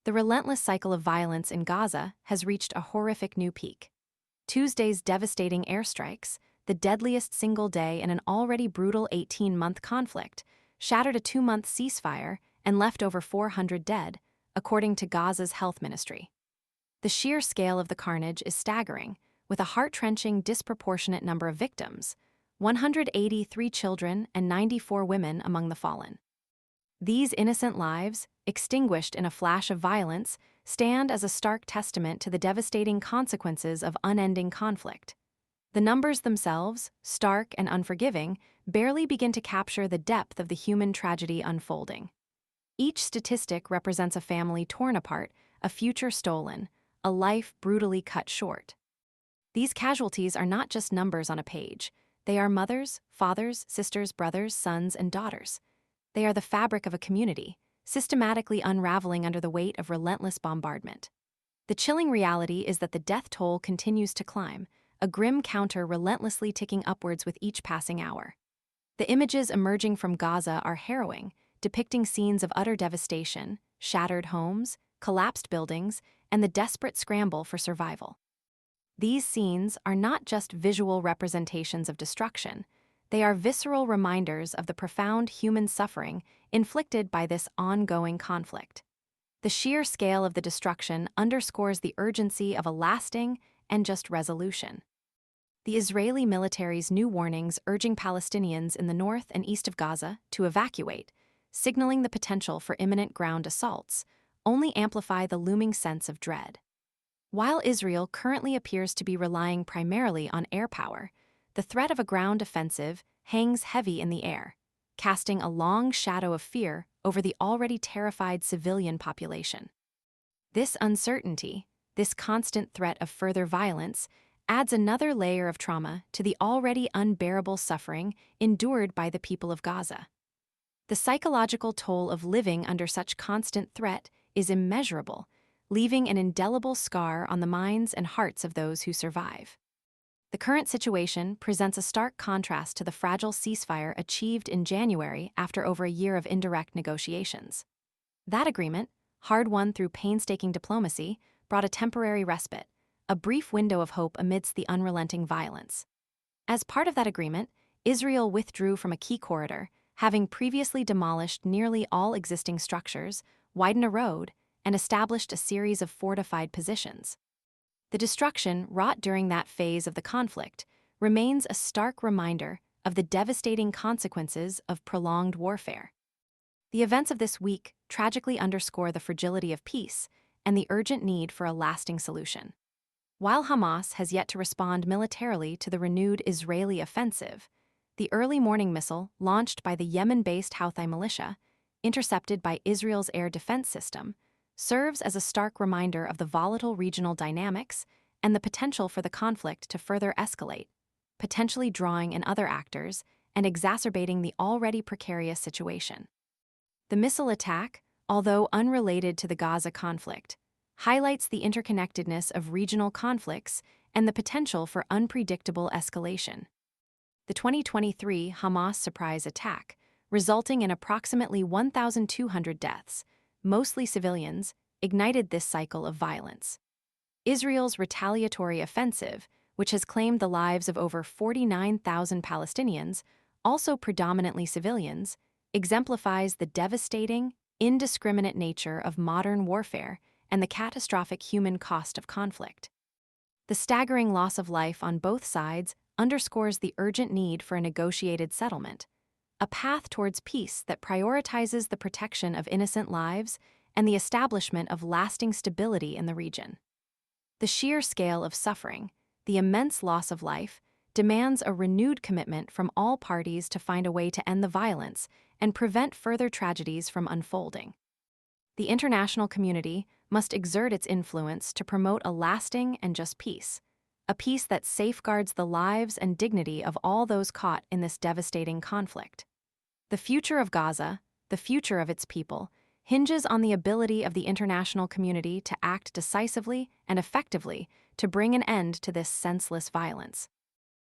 The relentless cycle of violence in Gaza has reached a horrific new peak. Tuesday's devastating airstrikes, the deadliest single day in an already brutal 18-month conflict, shattered a 2-month ceasefire and left over 400 dead, according to Gaza's health ministry. The sheer scale of the carnage is staggering, with a heart-wrenching disproportionate number of victims, 183 children and 94 women among the fallen. These innocent lives, extinguished in a flash of violence, stand as a stark testament to the devastating consequences of unending conflict. The numbers themselves, stark and unforgiving, barely begin to capture the depth of the human tragedy unfolding. Each statistic represents a family torn apart, a future stolen, a life brutally cut short. These casualties are not just numbers on a page. They are mothers, fathers, sisters, brothers, sons, and daughters. They are the fabric of a community, systematically unraveling under the weight of relentless bombardment. The chilling reality is that the death toll continues to climb, a grim counter relentlessly ticking upwards with each passing hour. The images emerging from Gaza are harrowing, depicting scenes of utter devastation, shattered homes, collapsed buildings, and the desperate scramble for survival. These scenes are not just visual representations of destruction. They are visceral reminders of the profound human suffering inflicted by this ongoing conflict. The sheer scale of the destruction underscores the urgency of a lasting and just resolution. The Israeli military's new warnings urging Palestinians in the north and east of Gaza to evacuate, signaling the potential for imminent ground assaults, only amplify the looming sense of dread. While Israel currently appears to be relying primarily on air power, the threat of a ground offensive hangs heavy in the air, casting a long shadow of fear over the already terrified civilian population. This uncertainty, this constant threat of further violence, adds another layer of trauma to the already unbearable suffering endured by the people of Gaza. The psychological toll of living under such constant threat is immeasurable, leaving an indelible scar on the minds and hearts of those who survive. The current situation presents a stark contrast to the fragile ceasefire achieved in January after over a year of indirect negotiations. That agreement, hard-won through painstaking diplomacy, brought a temporary respite, a brief window of hope amidst the unrelenting violence. As part of that agreement, Israel withdrew from a key corridor, having previously demolished nearly all existing structures, widened a road, and established a series of fortified positions. The destruction wrought during that phase of the conflict remains a stark reminder of the devastating consequences of prolonged warfare. The events of this week tragically underscore the fragility of peace and the urgent need for a lasting solution. While Hamas has yet to respond militarily to the renewed Israeli offensive, the early morning missile launched by the Yemen-based Houthi militia, intercepted by Israel's air defense system, serves as a stark reminder of the volatile regional dynamics and the potential for the conflict to further escalate, potentially drawing in other actors and exacerbating the already precarious situation. The missile attack, although unrelated to the Gaza conflict, highlights the interconnectedness of regional conflicts and the potential for unpredictable escalation. The 2023 Hamas surprise attack, resulting in approximately 1,200 deaths, mostly civilians, ignited this cycle of violence. Israel's retaliatory offensive, which has claimed the lives of over 49,000 Palestinians, also predominantly civilians, exemplifies the devastating, indiscriminate nature of modern warfare and the catastrophic human cost of conflict. The staggering loss of life on both sides underscores the urgent need for a negotiated settlement, a path towards peace that prioritizes the protection of innocent lives and the establishment of lasting stability in the region. The sheer scale of suffering, the immense loss of life, demands a renewed commitment from all parties to find a way to end the violence and prevent further tragedies from unfolding. The international community must exert its influence to promote a lasting and just peace, a peace that safeguards the lives and dignity of all those caught in this devastating conflict. The future of Gaza, the future of its people, hinges on the ability of the international community to act decisively and effectively to bring an end to this senseless violence.